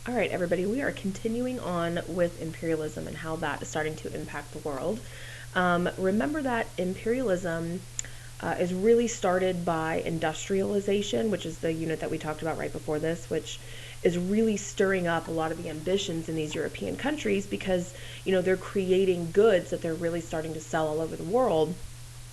All right, everybody, we are continuing on with imperialism and how that is starting to impact the world. Remember that imperialism is really started by industrialization, which is the unit that we talked about right before this, which is really stirring up a lot of the ambitions in these European countries because, they're creating goods that they're really starting to sell all over the world,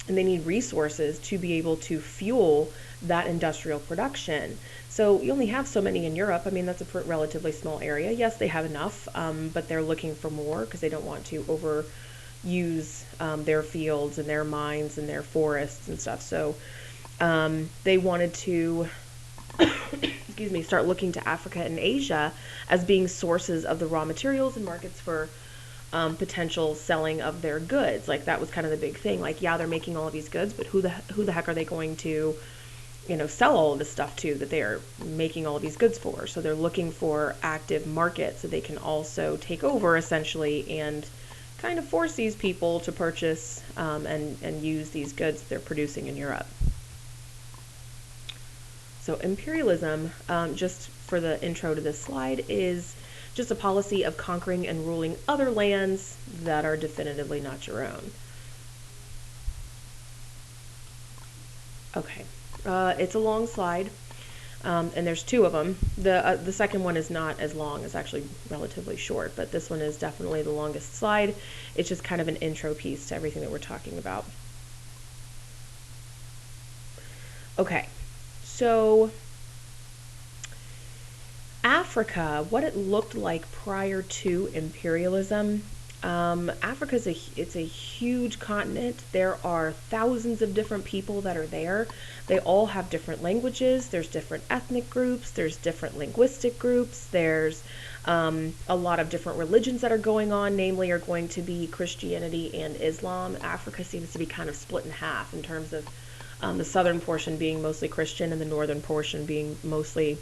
and they need resources to be able to fuel that industrial production. So you only have so many in Europe. I mean, that's a relatively small area. Yes, they have enough, but they're looking for more because they don't want to overuse their fields and their mines and their forests and stuff. So they wanted to, excuse me, start looking to Africa and Asia as being sources of the raw materials and markets for potential selling of their goods. Like that was kind of the big thing. Like, yeah, they're making all of these goods, but who the heck are they going to, sell all of this stuff to that they are making all of these goods for? So they're looking for active markets that they can also take over essentially and kind of force these people to purchase and use these goods they're producing in Europe. So imperialism, just for the intro to this slide, is just a policy of conquering and ruling other lands that are definitively not your own. Okay, it's a long slide, and there's two of them. The second one is not as long; it's actually relatively short, but this one is definitely the longest slide. It's just kind of an intro piece to everything that we're talking about. Okay, so Africa, what it looked like prior to imperialism. Africa it's a huge continent. There are thousands of different people that are there. They all have different languages. There's different ethnic groups. There's different linguistic groups. There's a lot of different religions that are going on. Namely, are going to be Christianity and Islam. Africa seems to be kind of split in half in terms of the southern portion being mostly Christian and the northern portion being mostly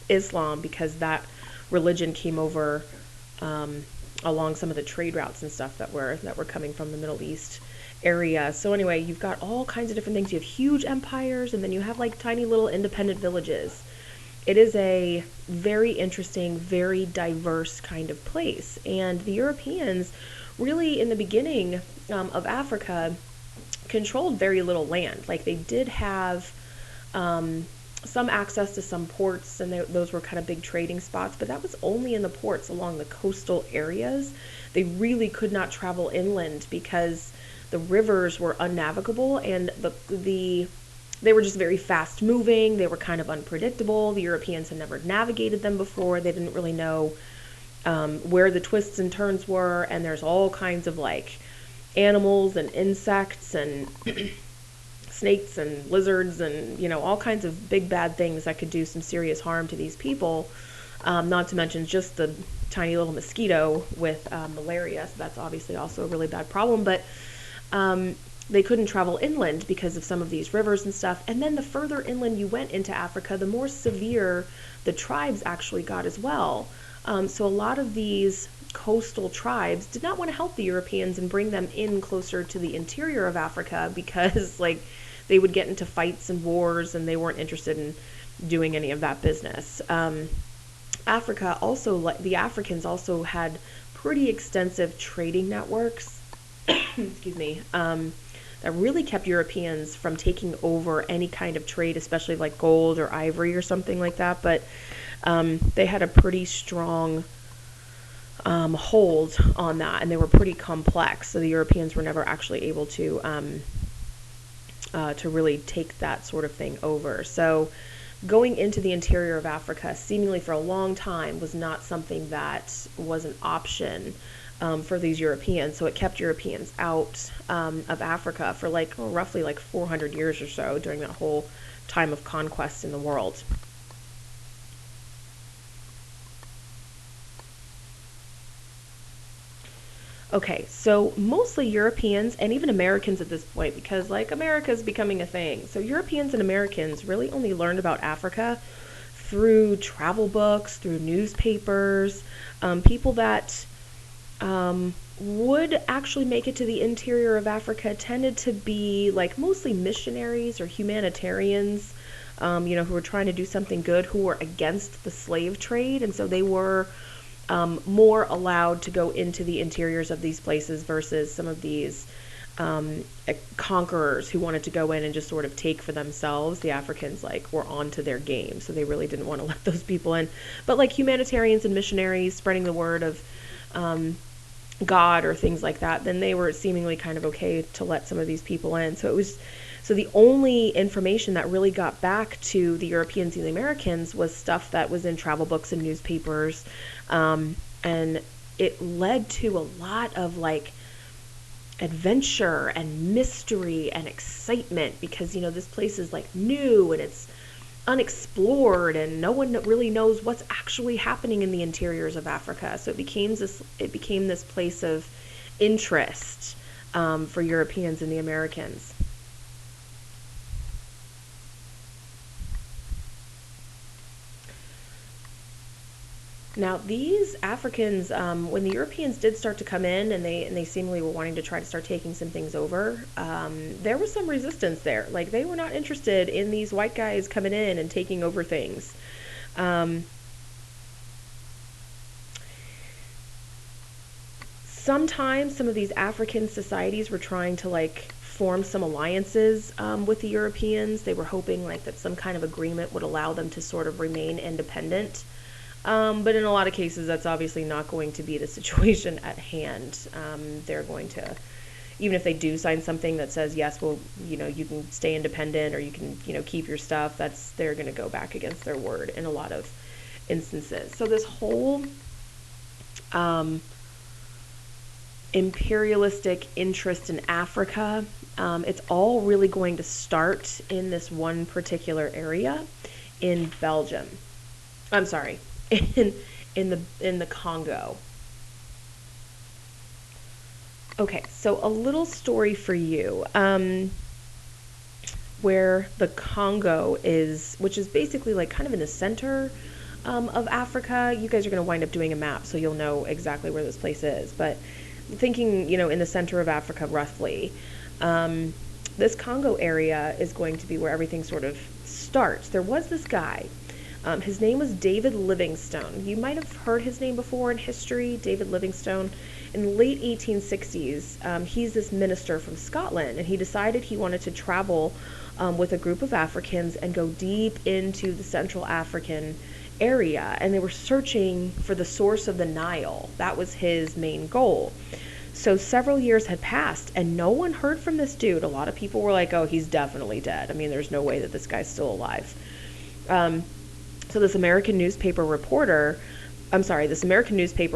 Islam, because that religion came over along some of the trade routes and stuff that were coming from the Middle East area. So anyway, you've got all kinds of different things. You have huge empires, and then you have like tiny little independent villages. It is a very interesting, very diverse kind of place. And the Europeans really, in the beginning of Africa, controlled very little land. Like they did have some access to some ports, and those were kind of big trading spots, but that was only in the ports along the coastal areas. They really could not travel inland because the rivers were unnavigable, and they were just very fast moving. They were kind of unpredictable. The Europeans had never navigated them before. They didn't really know where the twists and turns were, and there's all kinds of like animals and insects and snakes and lizards and all kinds of big bad things that could do some serious harm to these people, not to mention just the tiny little mosquito with malaria. So that's obviously also a really bad problem, but they couldn't travel inland because of some of these rivers and stuff. And then the further inland you went into Africa, the more severe the tribes actually got as well. So a lot of these coastal tribes did not want to help the Europeans and bring them in closer to the interior of Africa because like they would get into fights and wars, and they weren't interested in doing any of that business. Africa also, the Africans also had pretty extensive trading networks, excuse me, that really kept Europeans from taking over any kind of trade, especially like gold or ivory or something like that. But they had a pretty strong hold on that, and they were pretty complex. So the Europeans were never actually able to really take that sort of thing over. So going into the interior of Africa, seemingly for a long time, was not something that was an option for these Europeans. So it kept Europeans out of Africa for roughly 400 years or so during that whole time of conquest in the world. Okay, so mostly Europeans and even Americans at this point, because America's becoming a thing. So Europeans and Americans really only learned about Africa through travel books, through newspapers, people that would actually make it to the interior of Africa tended to be mostly missionaries or humanitarians who were trying to do something good, who were against the slave trade. And so they were more allowed to go into the interiors of these places versus some of these conquerors who wanted to go in and just sort of take for themselves. The Africans were onto their game, so they really didn't want to let those people in. But humanitarians and missionaries spreading the word of God or things like that, then they were seemingly kind of okay to let some of these people in. So the only information that really got back to the Europeans and the Americans was stuff that was in travel books and newspapers, and it led to a lot of adventure and mystery and excitement, because this place is new and it's unexplored and no one really knows what's actually happening in the interiors of Africa. So it became this place of interest for Europeans and the Americans. Now, these Africans, when the Europeans did start to come in, and they seemingly were wanting to try to start taking some things over, there was some resistance there. They were not interested in these white guys coming in and taking over things. Sometimes some of these African societies were trying to form some alliances with the Europeans. They were hoping that some kind of agreement would allow them to sort of remain independent. But in a lot of cases, that's obviously not going to be the situation at hand. They're going to, even if they do sign something that says, yes, well, you can stay independent, or you can, keep your stuff, they're going to go back against their word in a lot of instances. So this whole imperialistic interest in Africa, it's all really going to start in this one particular area in Belgium. I'm sorry. In the Congo. Okay, so a little story for you, where the Congo is, which is basically kind of in the center of Africa. You guys are going to wind up doing a map, so you'll know exactly where this place is. But thinking, in the center of Africa roughly, this Congo area is going to be where everything sort of starts. There was this guy. His name was David Livingstone. You might have heard his name before in history, David Livingstone. In the late 1860s, he's this minister from Scotland, and he decided he wanted to travel with a group of Africans and go deep into the Central African area. And they were searching for the source of the Nile. That was his main goal. So several years had passed, and no one heard from this dude. A lot of people were like, oh, he's definitely dead. I mean, there's no way that this guy's still alive. So this American newspaper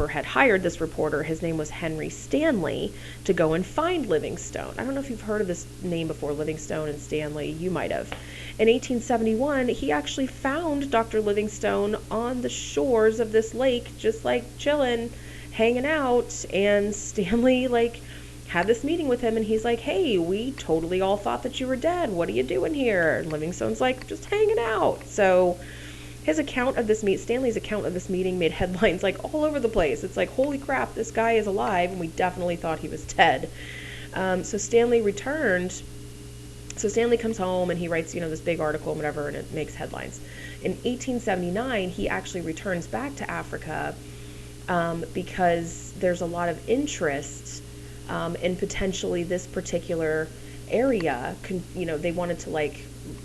had hired this reporter. His name was Henry Stanley, to go and find Livingstone. I don't know if you've heard of this name before, Livingstone and Stanley. You might have. In 1871, he actually found Dr. Livingstone on the shores of this lake, just chilling, hanging out. And Stanley had this meeting with him, and he's like, hey, we totally all thought that you were dead. What are you doing here? And Livingstone's just hanging out. So his account of this Stanley's account of this meeting made headlines all over the place. It's holy crap, this guy is alive, and we definitely thought he was dead. So Stanley comes home, and he writes, this big article and whatever, and it makes headlines. In 1879, he actually returns back to Africa because there's a lot of interest in potentially this particular area. They wanted to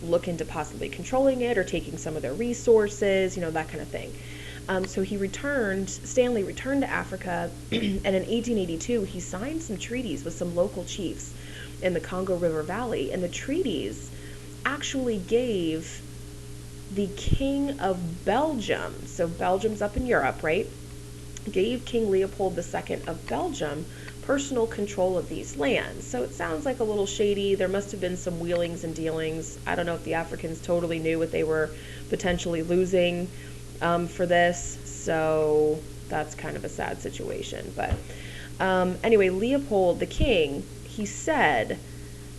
look into possibly controlling it or taking some of their resources, that kind of thing. So Stanley returned to Africa, and in 1882 he signed some treaties with some local chiefs in the Congo River Valley, and the treaties actually gave the King of Belgium, so Belgium's up in Europe, right, gave King Leopold II of Belgium personal control of these lands. So it sounds a little shady. There must have been some wheelings and dealings. I don't know if the Africans totally knew what they were potentially losing for this. So that's kind of a sad situation. But anyway, Leopold, the king, he said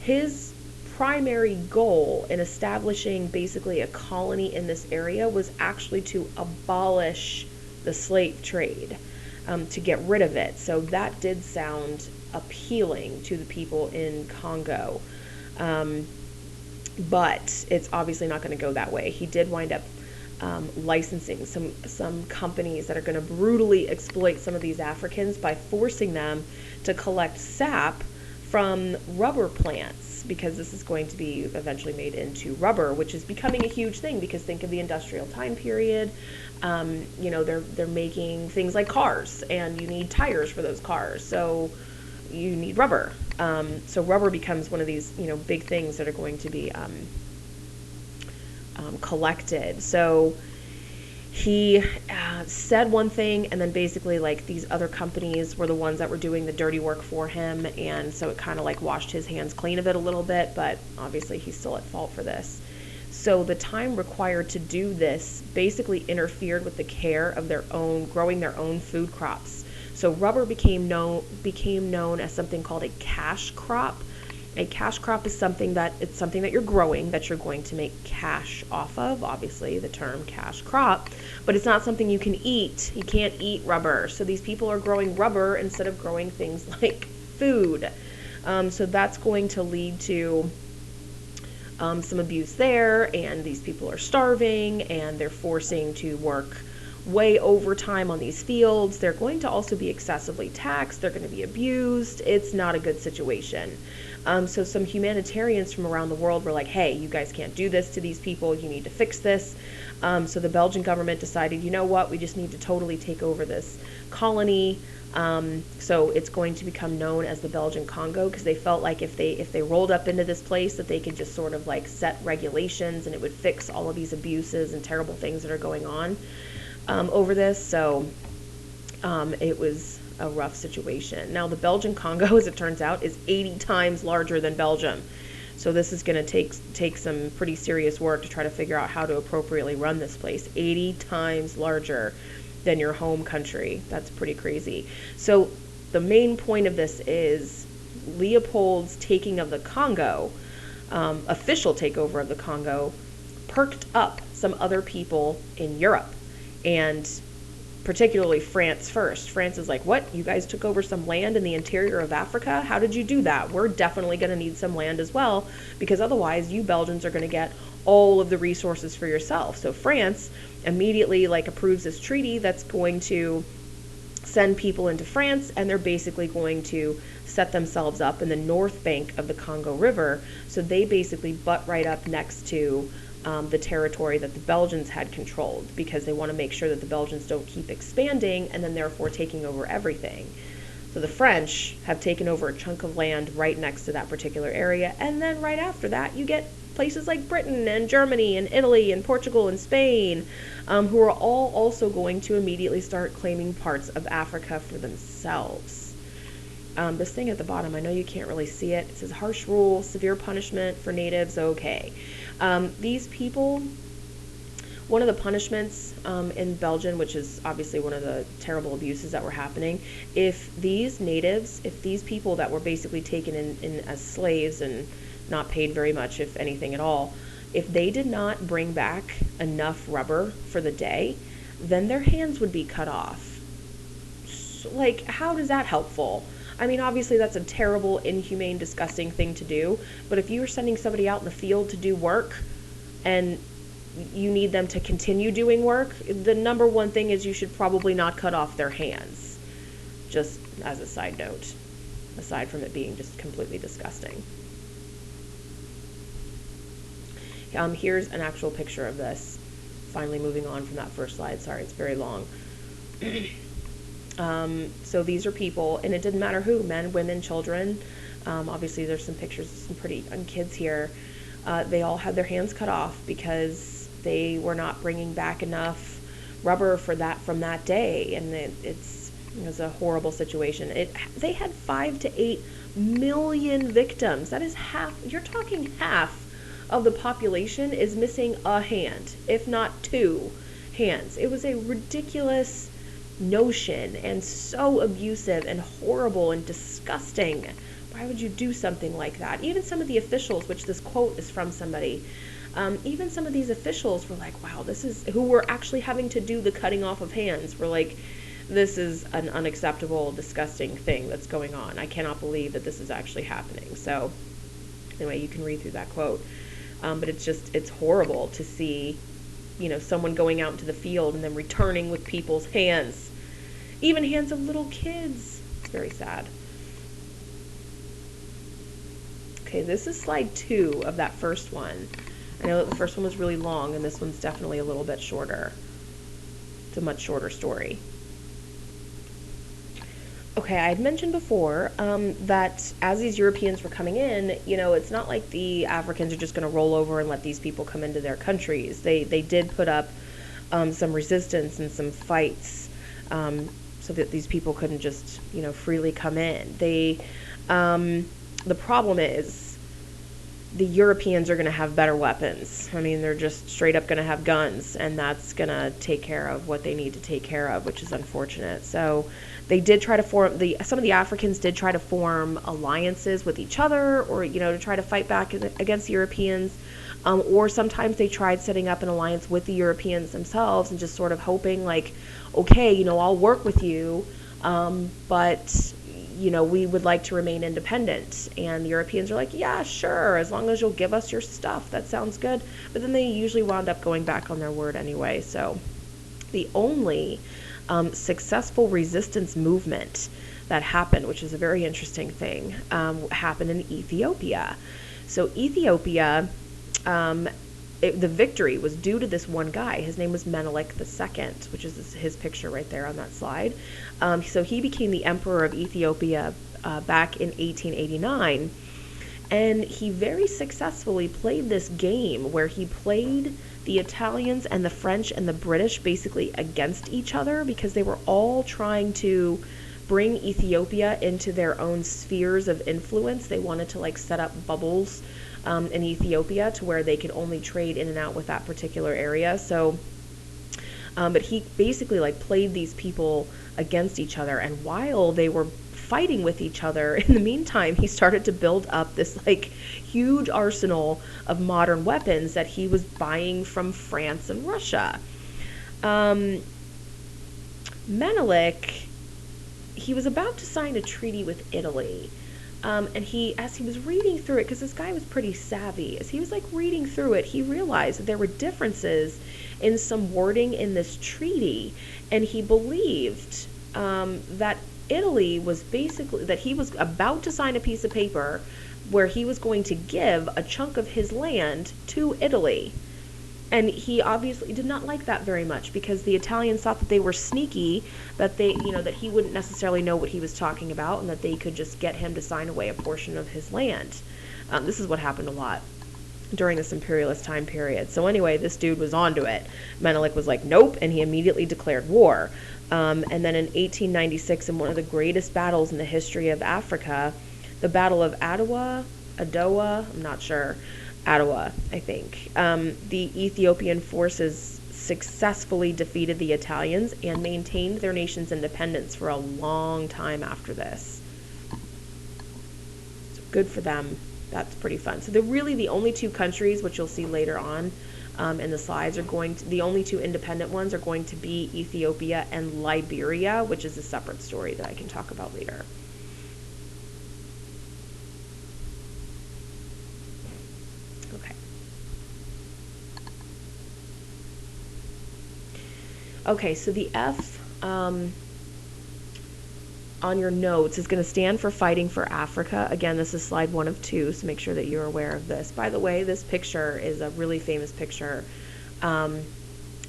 his primary goal in establishing basically a colony in this area was actually to abolish the slave trade. To get rid of it. So that did sound appealing to the people in Congo. but it's obviously not going to go that way. He did wind up licensing some companies that are going to brutally exploit some of these Africans by forcing them to collect sap from rubber plants, because this is going to be eventually made into rubber, which is becoming a huge thing, because think of the industrial time period. They're making things like cars, and you need tires for those cars, so you need rubber. So rubber becomes one of these big things that are going to be collected. So he said one thing, and then basically like these other companies were the ones that were doing the dirty work for him, and so it kind of like washed his hands clean of it a little bit, but obviously he's still at fault for this. So the time required to do this basically interfered with the care of growing their own food crops. So rubber became known as something called a cash crop. A cash crop is something that you're growing that you're going to make cash off of, obviously the term cash crop, but it's not something you can eat. You can't eat rubber. So these people are growing rubber instead of growing things like food. So that's going to lead to some abuse there, and these people are starving, and they're forcing to work way overtime on these fields. They're going to also be excessively taxed. They're going to be abused. It's not a good situation. So some humanitarians from around the world were like, hey, you guys can't do this to these people. You need to fix this. So the Belgian government decided, you know what, we just need to totally take over this colony. So it's going to become known as the Belgian Congo, because they felt like if they rolled up into this place, that they could just sort of like set regulations, and it would fix all of these abuses and terrible things that are going on over this. So it was a rough situation. Now the Belgian Congo, as it turns out, is 80 times larger than Belgium. So this is going to take some pretty serious work to try to figure out how to appropriately run this place. 80 times larger than your home country. That's pretty crazy. So the main point of this is Leopold's taking of the Congo, official takeover of the Congo, perked up some other people in Europe, and particularly France first. France is like, what? You guys took over some land in the interior of Africa? How did you do that? We're definitely going to need some land as well, because otherwise you Belgians are going to get all of the resources for yourself. So France immediately approves this treaty that's going to send people into France, and they're basically going to set themselves up in the north bank of the Congo River. So they basically butt right up next to the territory that the Belgians had controlled, because they want to make sure that the Belgians don't keep expanding and then therefore taking over everything. So the French have taken over a chunk of land right next to that particular area, and then right after that you get places like Britain and Germany and Italy and Portugal and Spain, who are all also going to immediately start claiming parts of Africa for themselves. This thing at the bottom, I know you can't really see it. It says harsh rule, severe punishment for natives, okay. These people, one of the punishments in Belgium, which is obviously one of the terrible abuses that were happening, if these people that were basically taken in as slaves and not paid very much, if anything at all, if they did not bring back enough rubber for the day, then their hands would be cut off. So, how is that helpful? I mean, obviously that's a terrible, inhumane, disgusting thing to do, but if you are sending somebody out in the field to do work and you need them to continue doing work, the number one thing is you should probably not cut off their hands. Just as a side note, aside from it being just completely disgusting. Here's an actual picture of this. Finally moving on from that first slide. Sorry, it's very long. So these are people, and it didn't matter who, men, women, children. Obviously there's some pictures of some pretty young kids here. They all had their hands cut off because they were not bringing back enough rubber from that day, and it was a horrible situation. They had 5 to 8 million victims. That is half. You're talking half of the population is missing a hand, if not 2 hands. It was a ridiculous notion, and so abusive and horrible and disgusting. Why would you do something like that? Even some of the officials, which this quote is from somebody, even some of these officials were like, wow, who were actually having to do the cutting off of hands, were like, this is an unacceptable, disgusting thing that's going on. I cannot believe that this is actually happening. So anyway, you can read through that quote. But it's horrible to see, someone going out into the field and then returning with people's hands, even hands of little kids. It's very sad. Okay, this is slide 2 of that first one. I know that the first one was really long, and this one's definitely a little bit shorter. It's a much shorter story. Okay, I had mentioned before that as these Europeans were coming in, it's not like the Africans are just going to roll over and let these people come into their countries. They did put up some resistance and some fights so that these people couldn't just, freely come in. The problem is the Europeans are going to have better weapons. I mean, they're just straight up going to have guns, and that's going to take care of what they need to take care of, which is unfortunate. So they did try to some of the Africans did try to form alliances with each other, or, to try to fight back against the Europeans. Or sometimes they tried setting up an alliance with the Europeans themselves and just sort of hoping, like, okay, I'll work with you, but we would like to remain independent. And the Europeans are like, yeah, sure, as long as you'll give us your stuff, that sounds good. But then they usually wound up going back on their word anyway. So the only successful resistance movement that happened, which is a very interesting thing, happened in Ethiopia. So Ethiopia, the victory was due to this one guy. His name was Menelik II, which is his picture right there on that slide. So he became the emperor of Ethiopia back in 1889, and he very successfully played this game where he played the Italians and the French and the British basically against each other, because they were all trying to bring Ethiopia into their own spheres of influence. They wanted to set up bubbles in Ethiopia to where they could only trade in and out with that particular area. So, but he basically played these people against each other, and while they were fighting with each other, in the meantime, he started to build up this huge arsenal of modern weapons that he was buying from France and Russia. Menelik, he was about to sign a treaty with Italy. And as he was reading through it, because this guy was pretty savvy, as he was reading through it, he realized that there were differences in some wording in this treaty, and he believed that Italy was that he was about to sign a piece of paper where he was going to give a chunk of his land to Italy. And he obviously did not like that very much, because the Italians thought that they were sneaky, that that he wouldn't necessarily know what he was talking about, and that they could just get him to sign away a portion of his land. This is what happened a lot during this imperialist time period. So anyway, this dude was onto it. Menelik was like, nope, and he immediately declared war. And then in 1896, in one of the greatest battles in the history of Africa, the Battle of Adowa, I'm not sure, Adowa, I think. The Ethiopian forces successfully defeated the Italians and maintained their nation's independence for a long time after this. So good for them. That's pretty fun. So they're really the only two countries, which you'll see later on in the slides, the only two independent ones are going to be Ethiopia and Liberia, which is a separate story that I can talk about later. Okay, so the F on your notes is going to stand for Fighting for Africa. Again, this is slide 1 of 2, so make sure that you're aware of this. By the way, this picture is a really famous picture. You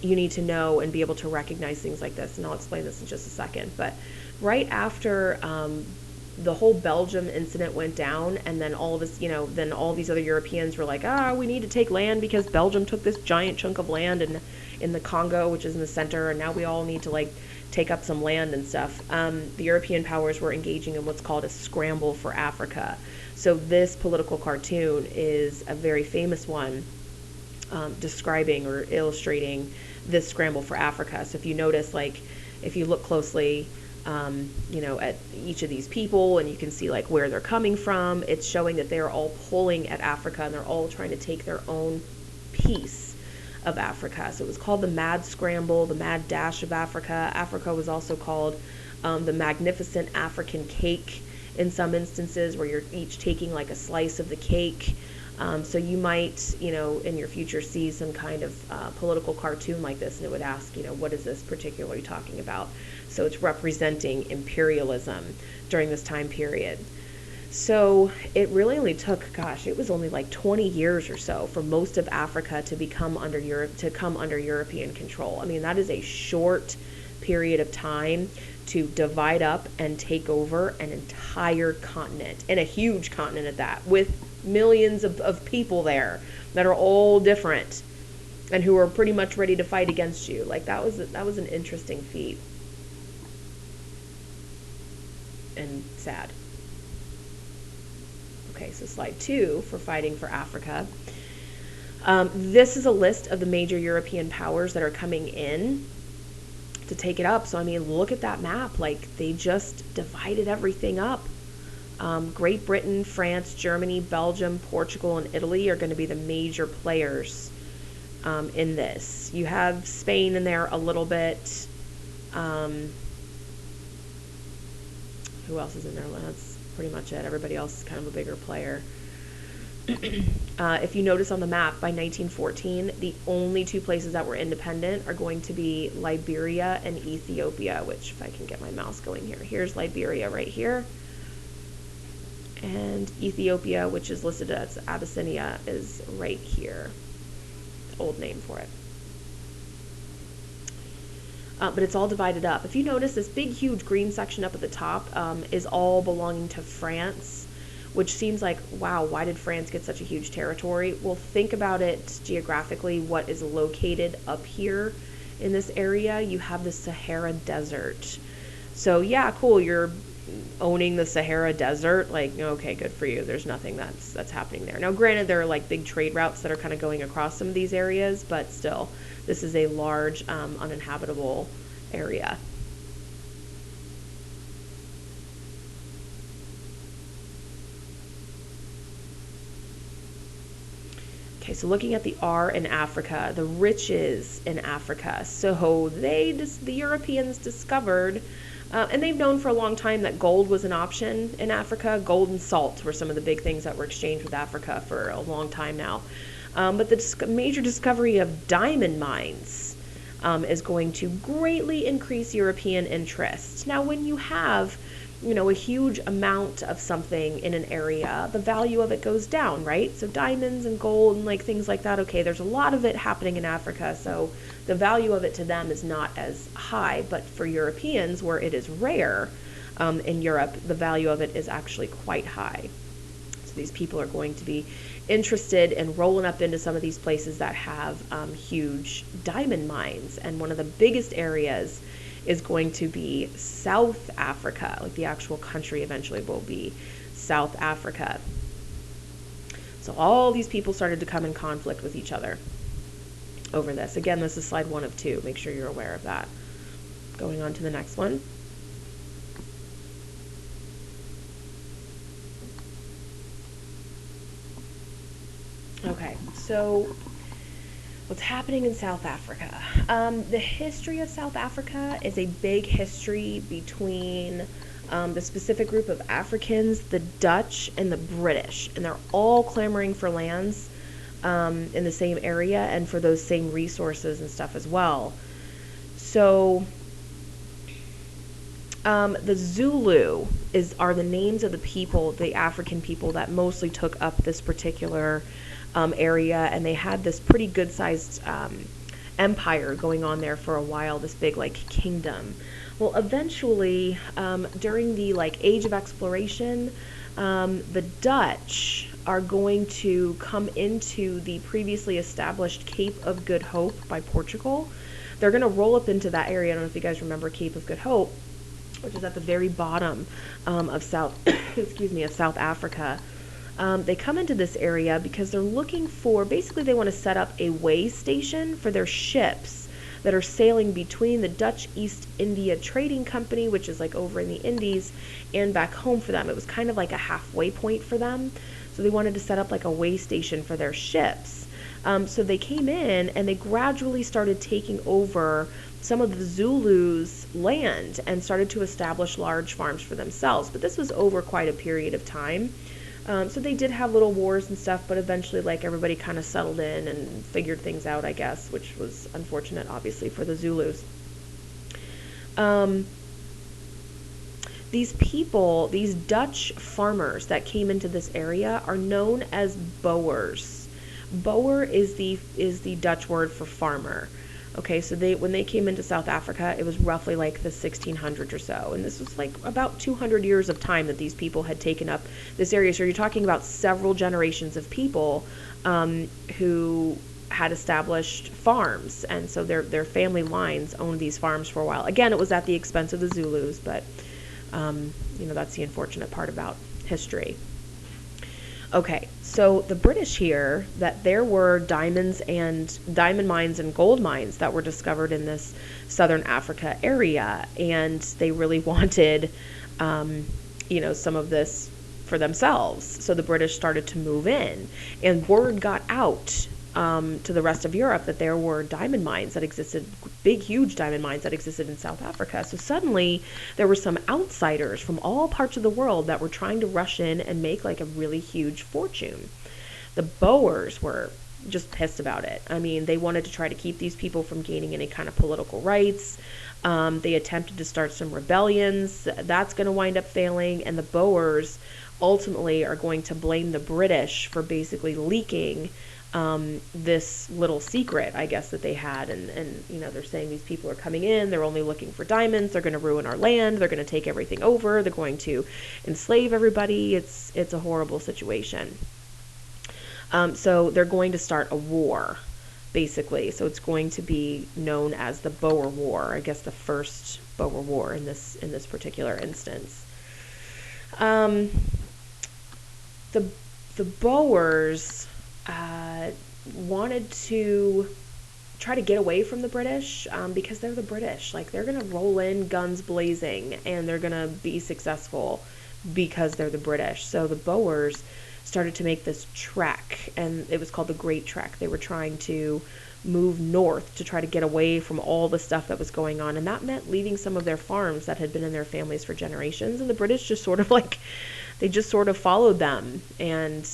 need to know and be able to recognize things like this, and I'll explain this in just a second. But right after the whole Belgium incident went down, and then all of us, then all these other Europeans were like, we need to take land because Belgium took this giant chunk of land in the Congo, which is in the center, and now we all need to take up some land and stuff. The European powers were engaging in what's called a scramble for Africa. So this political cartoon is a very famous one, describing or illustrating this scramble for Africa. So if you notice, if you look closely, at each of these people, and you can see where they're coming from, it's showing that they're all pulling at Africa, and they're all trying to take their own piece of Africa. So it was called the Mad Scramble, the Mad Dash of Africa. Africa was also called the Magnificent African Cake in some instances, where you're each taking a slice of the cake. So you might, in your future see some kind of political cartoon like this, and it would ask, what is this particularly talking about? So it's representing imperialism during this time period. So it really only took, gosh, it was only like 20 years or so for most of Africa to become under Europe, to come under European control. I mean, that is a short period of time to divide up and take over an entire continent, and a huge continent at that, with millions of people there that are all different and who are pretty much ready to fight against you. Like that was an interesting feat and sad. Okay, so slide 2 for fighting for Africa. This is a list of the major European powers that are coming in to take it up. So, I mean, look at that map. Like, they just divided everything up. Great Britain, France, Germany, Belgium, Portugal, and Italy are going to be the major players in this. You have Spain in there a little bit. Who else is in there? Well, that's pretty much it. Everybody else is kind of a bigger player. If you notice on the map, by 1914, the only two places that were independent are going to be Liberia and Ethiopia, which, if I can get my mouse going here, here's Liberia right here. And Ethiopia, which is listed as Abyssinia, is right here. Old name for it. But it's all divided up. If you notice, this big, huge green section up at the top is all belonging to France, which seems like, wow, why did France get such a huge territory? Well, think about it geographically, what is located up here in this area. You have the Sahara Desert. So, yeah, cool, you're owning the Sahara Desert. Like, okay, good for you. There's nothing that's happening there. Now, granted, there are like big trade routes that are kind of going across some of these areas, but still, this is a large uninhabitable area. Okay, so looking at the R in Africa, the riches in Africa. So the Europeans discovered, and they've known for a long time that gold was an option in Africa. Gold and salt were some of the big things that were exchanged with Africa for a long time now. But the major discovery of diamond mines is going to greatly increase European interest. Now, when you have a huge amount of something in an area, the value of it goes down, right? So diamonds and gold and like things like that, okay, there's a lot of it happening in Africa, so the value of it to them is not as high, but for Europeans, where it is rare in Europe, the value of it is actually quite high. So these people are going to be interested in rolling up into some of these places that have huge diamond mines, and one of the biggest areas is going to be South Africa. Like the actual country eventually will be South Africa. So all these people started to come in conflict with each other over this. Again, this is slide 1 of 2. Make sure you're aware of that. Going on to the next one. Okay, so what's happening in South Africa? The history of South Africa is a big history between the specific group of Africans, the Dutch, and the British. And they're all clamoring for lands in the same area and for those same resources and stuff as well. So the Zulu are the names of the people, the African people that mostly took up this particular area, and they had this pretty good-sized empire going on there for a while, this big like kingdom. Well, eventually, during the age of exploration, the Dutch are going to come into the previously established Cape of Good Hope by Portugal. They're going to roll up into that area. I don't know if you guys remember Cape of Good Hope, which is at the very bottom of South Africa. They come into this area because they're looking for, basically they want to set up a way station for their ships that are sailing between the Dutch East India Trading Company, which is like over in the Indies, and back home for them. It was kind of like a halfway point for them. So they wanted to set up like a way station for their ships. So they came in and they gradually started taking over some of the Zulus' land and started to establish large farms for themselves. But this was over quite a period of time. So they did have little wars and stuff, but eventually, like, everybody kind of settled in and figured things out, I guess, which was unfortunate, obviously, for the Zulus. Um, these people, these Dutch farmers that came into this area, are known as Boers. Boer is the Dutch word for farmer. Okay, so they when they came into South Africa, it was roughly like the 1600s or so, and this was like about 200 years of time that these people had taken up this area. So you're talking about several generations of people who had established farms, and so their family lines owned these farms for a while. Again, it was at the expense of the Zulus, but that's the unfortunate part about history. Okay, so the British hear that there were diamond mines and gold mines that were discovered in this southern Africa area, and they really wanted, some of this for themselves. So the British started to move in, and word got out to the rest of Europe that there were diamond mines that existed, big, huge diamond mines that existed in South Africa. So suddenly there were some outsiders from all parts of the world that were trying to rush in and make like a really huge fortune. The Boers were just pissed about it. I mean, they wanted to try to keep these people from gaining any kind of political rights. They attempted to start some rebellions. That's going to wind up failing, and the Boers ultimately are going to blame the British for basically leaking this little secret, I guess, that they had. And they're saying these people are coming in, they're only looking for diamonds, they're going to ruin our land, they're going to take everything over, they're going to enslave everybody. It's a horrible situation. So they're going to start a war, basically. So it's going to be known as the Boer War, I guess the first Boer War in this particular instance. The Boers wanted to try to get away from the British because they're the British. Like, they're going to roll in guns blazing, and they're going to be successful because they're the British. So the Boers started to make this trek, and it was called the Great Trek. They were trying to move north to try to get away from all the stuff that was going on, and that meant leaving some of their farms that had been in their families for generations. And the British just sort of followed them and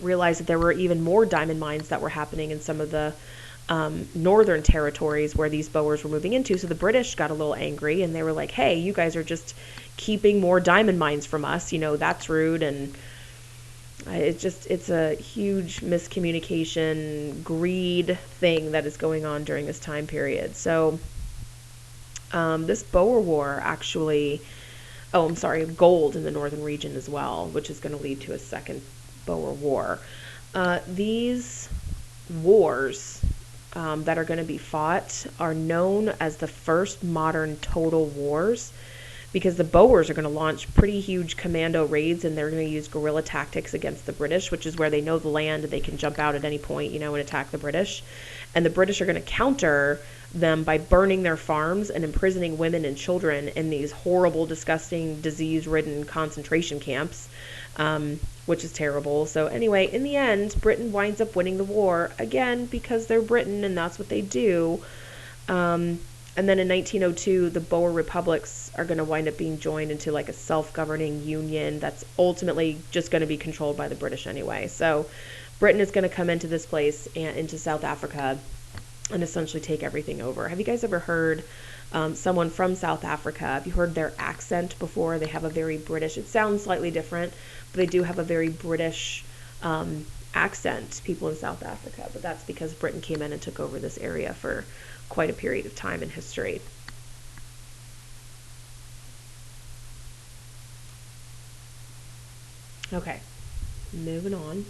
realized that there were even more diamond mines that were happening in some of the northern territories where these Boers were moving into. So the British got a little angry, and they were like, hey, you guys are just keeping more diamond mines from us. That's rude. And it's a huge miscommunication, greed thing that is going on during this time period. So this Boer War actually, gold in the northern region as well, which is going to lead to a second Boer War. These wars that are going to be fought are known as the first modern total wars, because the Boers are going to launch pretty huge commando raids, and they're going to use guerrilla tactics against the British, which is where they know the land and they can jump out at any point, and attack the British. And the British are going to counter them by burning their farms and imprisoning women and children in these horrible, disgusting, disease-ridden concentration camps, which is terrible. So anyway, in the end, Britain winds up winning the war, again, because they're Britain and that's what they do. And then in 1902, the Boer republics are going to wind up being joined into like a self-governing union that's ultimately just going to be controlled by the British anyway. So Britain is going to come into this place and into South Africa and essentially take everything over. Have you guys ever heard someone from South Africa? Have you heard their accent before? They have a very British, it sounds slightly different, but they do have a very British accent, people in South Africa. But that's because Britain came in and took over this area for quite a period of time in history. Okay, moving on.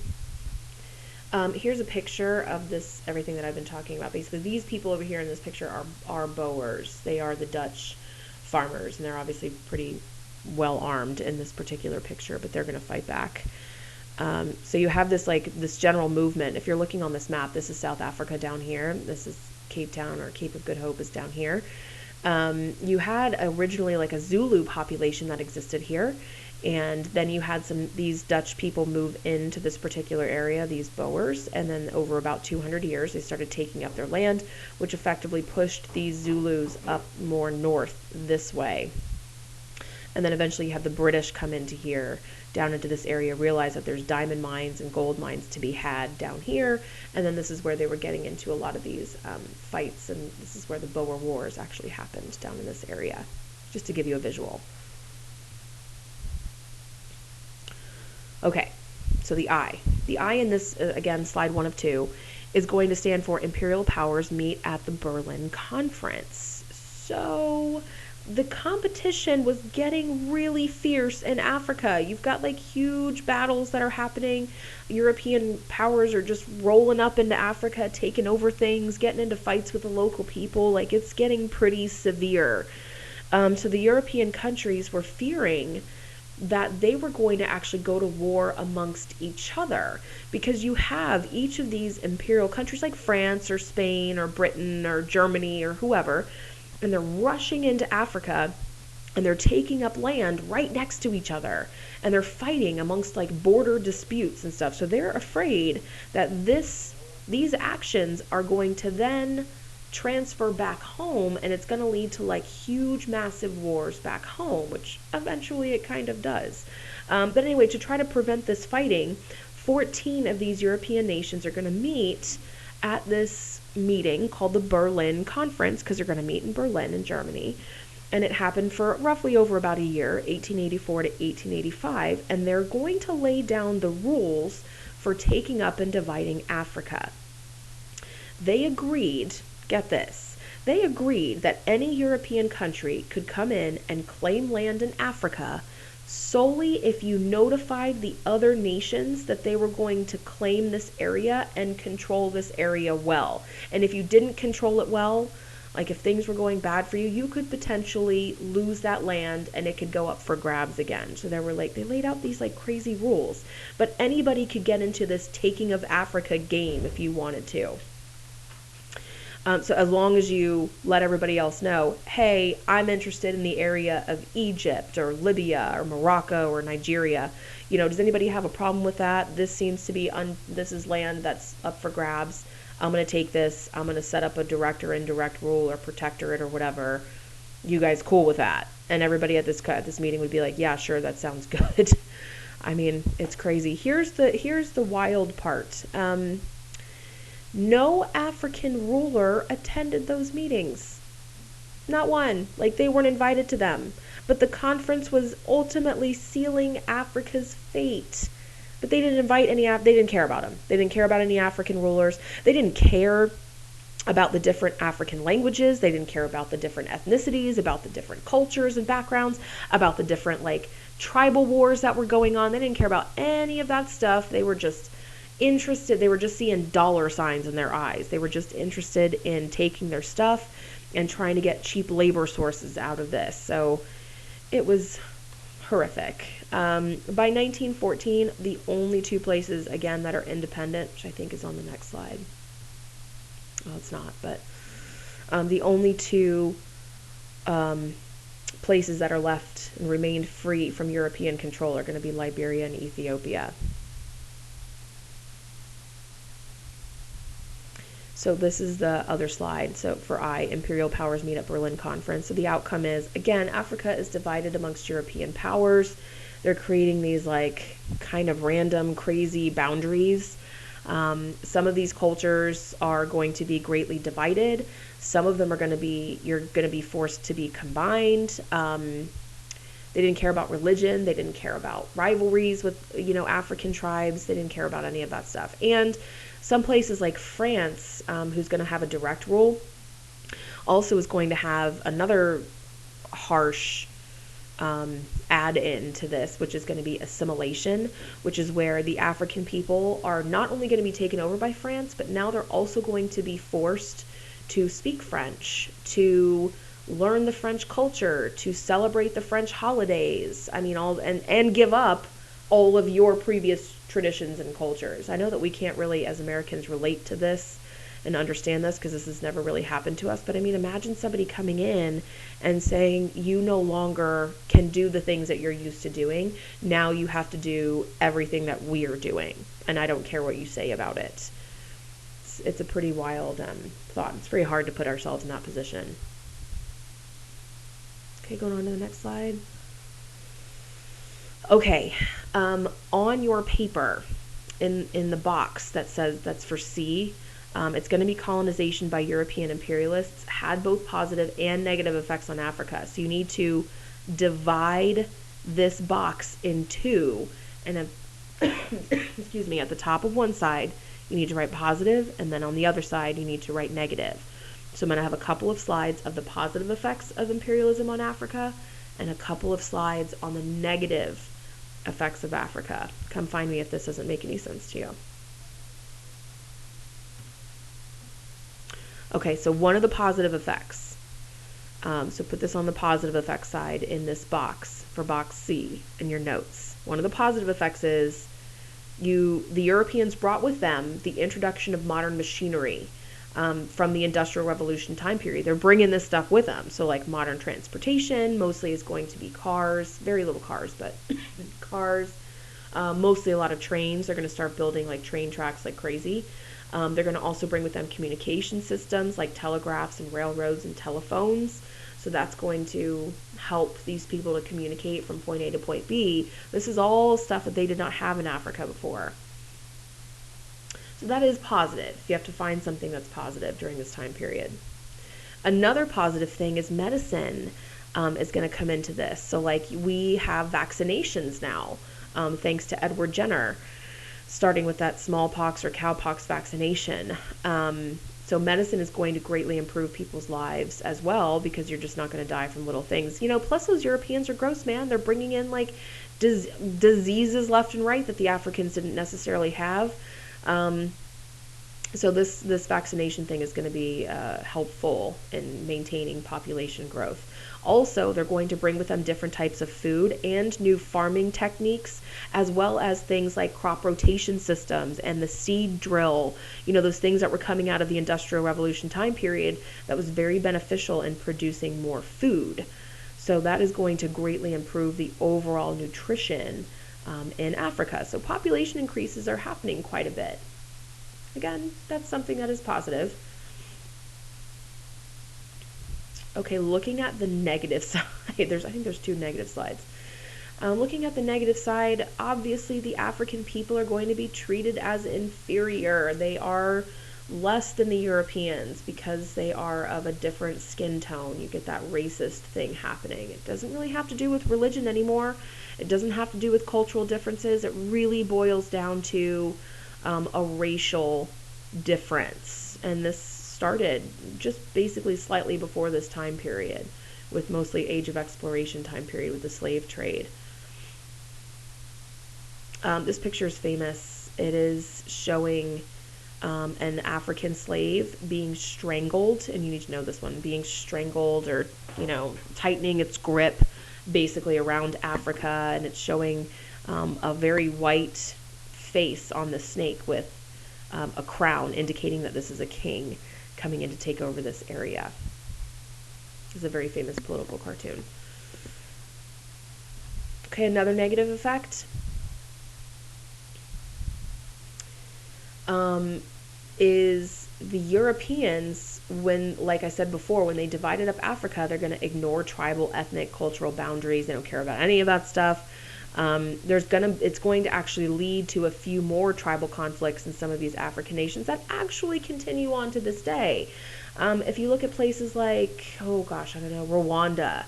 Here's a picture of this, everything that I've been talking about. Basically, these people over here in this picture are Boers. They are the Dutch farmers, and they're obviously pretty well armed in this particular picture, but they're going to fight back. So you have this general movement. If you're looking on this map, this is South Africa down here. This is Cape Town, or Cape of Good Hope is down here. You had originally like a Zulu population that existed here, and then you had these Dutch people move into this particular area, these Boers, and then over about 200 years they started taking up their land, which effectively pushed these Zulus up more north this way. And then eventually you have the British come into here down into this area, realize that there's diamond mines and gold mines to be had down here, and then this is where they were getting into a lot of these fights, and this is where the Boer Wars actually happened, down in this area, just to give you a visual. Okay, so the I. The I in this, again, slide 1 of 2, is going to stand for Imperial Powers Meet at the Berlin Conference. So the competition was getting really fierce in Africa. You've got like huge battles that are happening. European powers are just rolling up into Africa, taking over things, getting into fights with the local people. Like, it's getting pretty severe. So the European countries were fearing that they were going to actually go to war amongst each other, because you have each of these imperial countries like France or Spain or Britain or Germany or whoever, and they're rushing into Africa and they're taking up land right next to each other, and they're fighting amongst like border disputes and stuff. So they're afraid that these actions are going to then transfer back home, and it's going to lead to like huge massive wars back home, which eventually it kind of does. But anyway, to try to prevent this fighting, 14 of these European nations are going to meet at this meeting called the Berlin Conference, because they're going to meet in Berlin in Germany. And it happened for roughly over about a year, 1884 to 1885, and they're going to lay down the rules for taking up and dividing Africa. They agreed, get this, they agreed that any European country could come in and claim land in Africa solely if you notified the other nations that they were going to claim this area and control this area well. And if you didn't control it well, like if things were going bad for you, you could potentially lose that land and it could go up for grabs again. So they laid out these like crazy rules, but anybody could get into this taking of Africa game if you wanted to. So as long as you let everybody else know, hey, I'm interested in the area of Egypt or Libya or Morocco or Nigeria. Does anybody have a problem with that? This seems to be, this is land that's up for grabs. I'm going to take this. I'm going to set up a direct or indirect rule or protectorate or whatever. You guys cool with that? And everybody at this meeting would be like, yeah, sure, that sounds good. I mean, it's crazy. Here's the wild part. No African ruler attended those meetings. Not one. Like, they weren't invited to them. But the conference was ultimately sealing Africa's fate. But they didn't invite they didn't care about them. They didn't care about any African rulers. They didn't care about the different African languages. They didn't care about the different ethnicities, about the different cultures and backgrounds, about the different, like, tribal wars that were going on. They didn't care about any of that stuff. They were just interested. They were just seeing dollar signs in their eyes. They were just interested in taking their stuff and trying to get cheap labor sources out of this. So it was horrific. By 1914, the only two places, again, that are independent, which I think is on the next slide. Well, it's not, but the only two places that are left and remained free from European control are going to be Liberia and Ethiopia. So this is the other slide. So for I, Imperial Powers Meet at Berlin Conference. So the outcome is, again, Africa is divided amongst European powers. They're creating these like kind of random, crazy boundaries. Some of these cultures are going to be greatly divided. Some of them you're going to be forced to be combined. They didn't care about religion. They didn't care about rivalries with, African tribes. They didn't care about any of that stuff. And some places like France, who's going to have a direct rule, also is going to have another harsh add-in to this, which is going to be assimilation, which is where the African people are not only going to be taken over by France, but now they're also going to be forced to speak French, to learn the French culture, to celebrate the French holidays. I mean, and give up all of your previous traditions and cultures. I know that we can't really, as Americans, relate to this and understand this because this has never really happened to us. But I mean, imagine somebody coming in and saying, you no longer can do the things that you're used to doing. Now you have to do everything that we're doing. And I don't care what you say about it. It's a pretty wild thought. It's very hard to put ourselves in that position. Okay, going on to the next slide. Okay, On your paper, in the box that says that's for C, it's going to be colonization by European imperialists had both positive and negative effects on Africa. So you need to divide this box in two, and excuse me, at the top of one side you need to write positive, and then on the other side you need to write negative. So I'm going to have a couple of slides of the positive effects of imperialism on Africa and a couple of slides on the negative effects of Africa. Come find me if this doesn't make any sense to you. Okay, so one of the positive effects, so put this on the positive effects side in this box for box C in your notes. One of the positive effects is the Europeans brought with them the introduction of modern machinery from the Industrial Revolution time period. They're bringing this stuff with them. So like modern transportation, mostly is going to be cars, very little cars, but cars, mostly a lot of trains. They're going to start building like train tracks like crazy. They're going to also bring with them communication systems like telegraphs and railroads and telephones. So that's going to help these people to communicate from point A to point B. This is all stuff that they did not have in Africa before. So that is positive. You have to find something that's positive during this time period. Another positive thing is medicine is going to come into this. So like we have vaccinations now, thanks to Edward Jenner, starting with that smallpox or cowpox vaccination. So medicine is going to greatly improve people's lives as well, because you're just not going to die from little things. Plus those Europeans are gross, man. They're bringing in like diseases left and right that the Africans didn't necessarily have. So this vaccination thing is going to be helpful in maintaining population growth. Also, they're going to bring with them different types of food and new farming techniques, as well as things like crop rotation systems and the seed drill, those things that were coming out of the Industrial Revolution time period that was very beneficial in producing more food. So that is going to greatly improve the overall nutrition in Africa. So population increases are happening quite a bit. Again, that's something that is positive. Okay, looking at the negative side, I think there's two negative slides. Looking at the negative side, obviously the African people are going to be treated as inferior. They are less than the Europeans because they are of a different skin tone. You get that racist thing happening. It doesn't really have to do with religion anymore. It doesn't have to do with cultural differences. It really boils down to a racial difference. And this started just basically slightly before this time period, with mostly Age of Exploration time period with the slave trade. This picture is famous. It is showing an African slave being strangled, and you need to know this one, being strangled or, tightening its grip basically around Africa, and it's showing a very white face on the snake with a crown, indicating that this is a king coming in to take over this area. It's a very famous political cartoon. Okay, another negative effect is the Europeans, when, like I said before, when they divided up Africa, they're going to ignore tribal, ethnic, cultural boundaries. They don't care about any of that stuff. It's going to actually lead to a few more tribal conflicts in some of these African nations that actually continue on to this day. If you look at places like, Rwanda.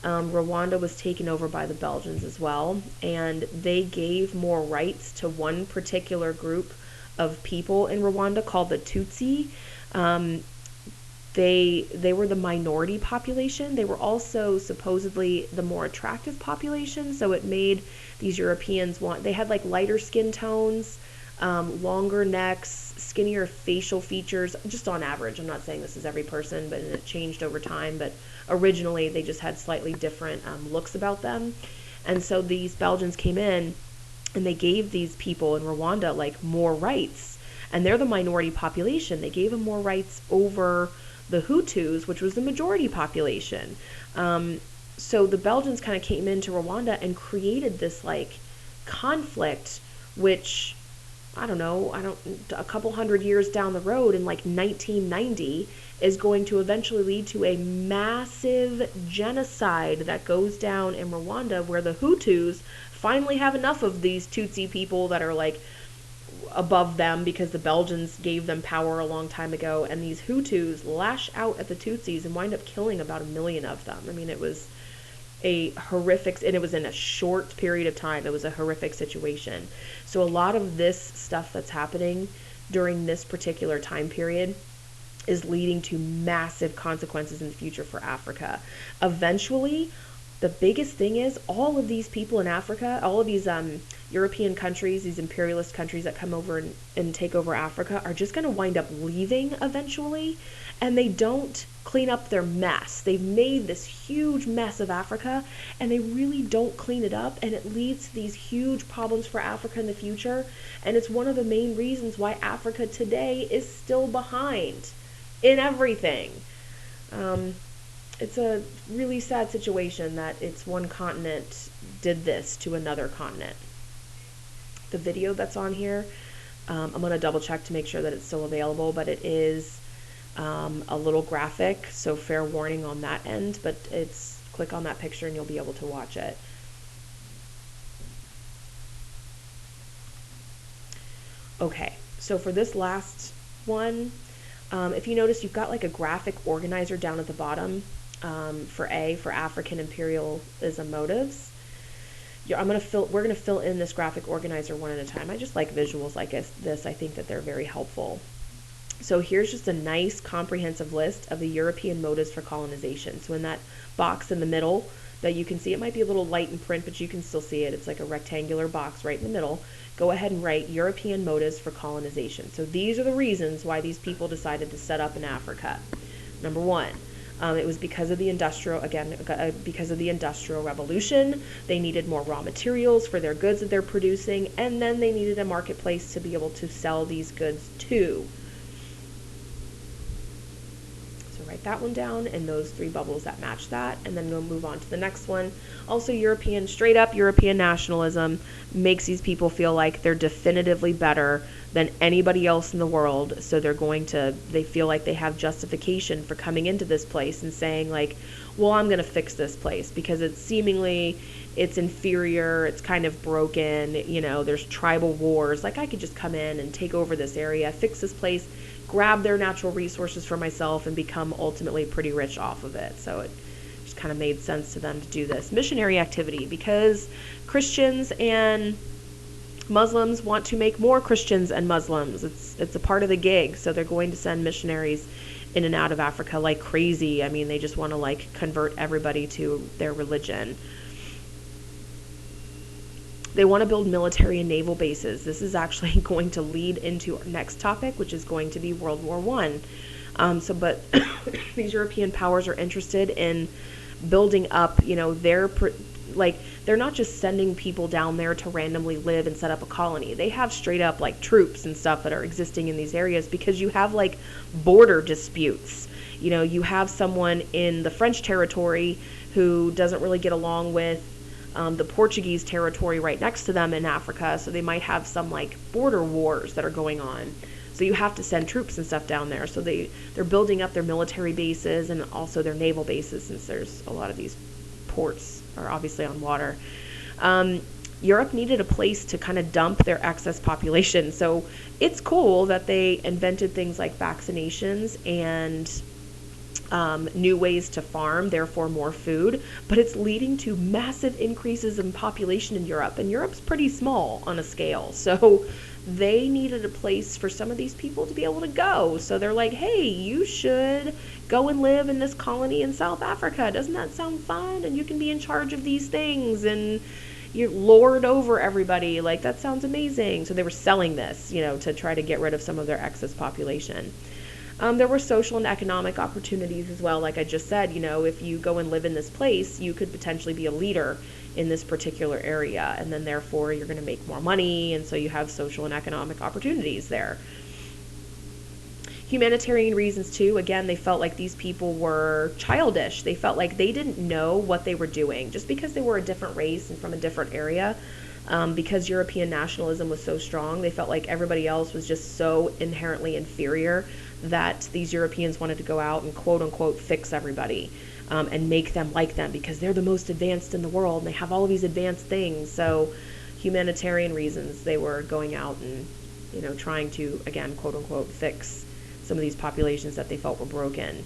Rwanda was taken over by the Belgians as well, and they gave more rights to one particular group of people in Rwanda called the Tutsi. They were the minority population. They were also supposedly the more attractive population, so it made these Europeans they had like lighter skin tones, longer necks, skinnier facial features, just on average. I'm not saying this is every person, but it changed over time, but originally they just had slightly different looks about them. And so these Belgians came in and they gave these people in Rwanda like more rights, and they're the minority population. They gave them more rights over the Hutus, which was the majority population. So the Belgians kind of came into Rwanda and created this like conflict, which a couple hundred years down the road in like 1990 is going to eventually lead to a massive genocide that goes down in Rwanda, where the Hutus finally have enough of these Tutsi people that are like above them because the Belgians gave them power a long time ago, and these Hutus lash out at the Tutsis and wind up killing about 1 million of them. I mean, it was a horrific, and it was in a short period of time. It was a horrific situation. So a lot of this stuff that's happening during this particular time period is leading to massive consequences in the future for Africa. Eventually, the biggest thing is all of these people in Africa, all of these European countries, these imperialist countries that come over and take over Africa, are just going to wind up leaving eventually, and they don't clean up their mess. They've made this huge mess of Africa, and they really don't clean it up, and it leads to these huge problems for Africa in the future, and it's one of the main reasons why Africa today is still behind in everything. It's a really sad situation that it's one continent did this to another continent. The video that's on here, I'm going to double check to make sure that it's still available, but it is a little graphic, so fair warning on that end, but it's, click on that picture and you'll be able to watch it. Okay, so for this last one, if you notice, you've got like a graphic organizer down at the bottom for African imperialism motives. We're gonna fill in this graphic organizer one at a time. I just like visuals like this. I think that they're very helpful. So here's just a nice comprehensive list of the European motives for colonization. So in that box in the middle that you can see, it might be a little light in print, but you can still see it. It's like a rectangular box right in the middle. Go ahead and write European motives for colonization. So these are the reasons why these people decided to set up in Africa. Number one, it was because of the industrial revolution. They needed more raw materials for their goods that they're producing, and then they needed a marketplace to be able to sell these goods to. So write that one down and those three bubbles that match that, and then we'll move on to the next one. Also, straight up European nationalism makes these people feel like they're definitively better than anybody else in the world, so they feel like they have justification for coming into this place and saying like, well, I'm going to fix this place because it's inferior, it's kind of broken, there's tribal wars, like I could just come in and take over this area, fix this place, grab their natural resources for myself, and become ultimately pretty rich off of it. So it just kind of made sense to them to do this. Missionary activity, because Christians and Muslims want to make more Christians and Muslims. It's a part of the gig, so they're going to send missionaries in and out of Africa like crazy. I mean, they just want to like convert everybody to their religion. They want to build military and naval bases. This is actually going to lead into our next topic, which is going to be World War I. But these European powers are interested in building up, they're not just sending people down there to randomly live and set up a colony. They have straight up like troops and stuff that are existing in these areas because you have like border disputes. You have someone in the French territory who doesn't really get along with the Portuguese territory right next to them in Africa, so they might have some like border wars that are going on. So you have to send troops and stuff down there. So they're building up their military bases and also their naval bases, since there's a lot of these ports are obviously on water. Europe needed a place to kind of dump their excess population. So it's cool that they invented things like vaccinations and new ways to farm, therefore more food, but it's leading to massive increases in population in Europe, and Europe's pretty small on a scale, so they needed a place for some of these people to be able to go. So they're like, hey, you should go and live in this colony in South Africa. Doesn't that sound fun? And you can be in charge of these things and you lord over everybody. Like, that sounds amazing. So they were selling this, to try to get rid of some of their excess population. There were social and economic opportunities as well. Like I just said, if you go and live in this place, you could potentially be a leader in this particular area, and then therefore you're going to make more money, and so you have social and economic opportunities there. Humanitarian reasons too. Again, they felt like these people were childish. They felt like they didn't know what they were doing just because they were a different race and from a different area. Because European nationalism was so strong, they felt like everybody else was just so inherently inferior that these Europeans wanted to go out and quote unquote fix everybody, and make them like them because they're the most advanced in the world and they have all of these advanced things. So humanitarian reasons, they were going out and, trying to, again, quote unquote, fix some of these populations that they felt were broken.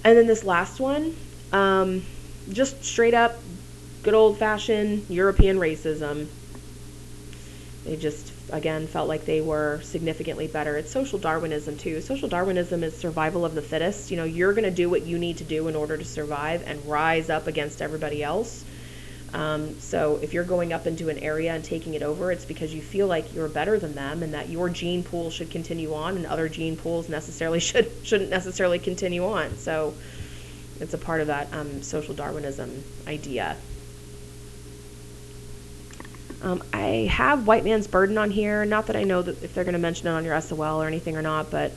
And then this last one, just straight up good old fashioned European racism. They just, again, felt like they were significantly better. It's social Darwinism too. Social Darwinism is survival of the fittest. You're going to do what you need to do in order to survive and rise up against everybody else. So if you're going up into an area and taking it over, it's because you feel like you're better than them and that your gene pool should continue on and other gene pools shouldn't necessarily continue on. So it's a part of that social Darwinism idea. I have White Man's Burden on here. Not that I know that if they're going to mention it on your SOL or anything or not, but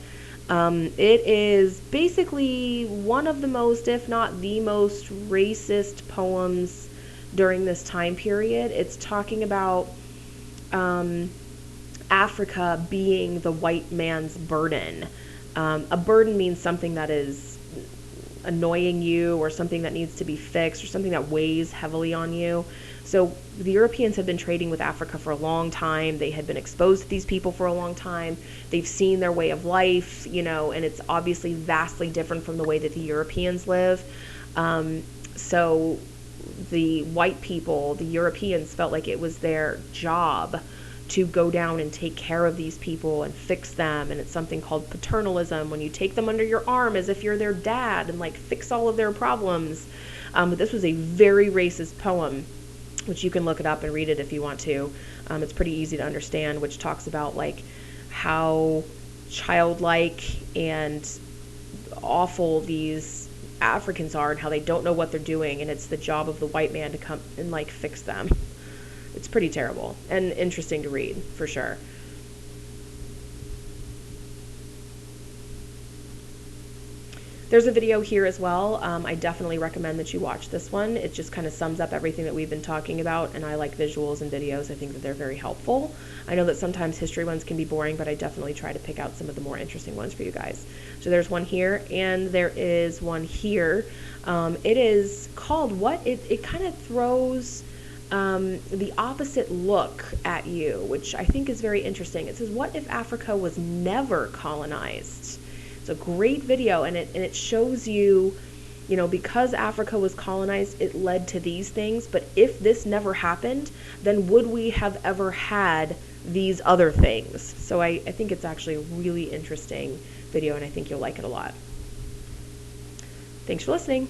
it is basically one of the most, if not the most, racist poems during this time period. It's talking about Africa being the white man's burden. A burden means something that is annoying you or something that needs to be fixed or something that weighs heavily on you. So the Europeans had been trading with Africa for a long time. They had been exposed to these people for a long time. They've seen their way of life, and it's obviously vastly different from the way that the Europeans live. So the white people, the Europeans, felt like it was their job to go down and take care of these people and fix them. And it's something called paternalism, when you take them under your arm as if you're their dad and fix all of their problems. But this was a very racist poem, which you can look it up and read it if you want to. It's pretty easy to understand, which talks about how childlike and awful these Africans are and how they don't know what they're doing, and it's the job of the white man to come and fix them. It's pretty terrible and interesting to read, for sure. There's a video here as well. I definitely recommend that you watch this one. It just kind of sums up everything that we've been talking about, and I like visuals and videos. I think that they're very helpful. I know that sometimes history ones can be boring, but I definitely try to pick out some of the more interesting ones for you guys. So there's one here, and there is one here. It is called What? It kind of throws the opposite look at you, which I think is very interesting. It says, what if Africa was never colonized? It's a great video, and it shows you, because Africa was colonized, it led to these things. But if this never happened, then would we have ever had these other things? So I think it's actually a really interesting video, and I think you'll like it a lot. Thanks for listening.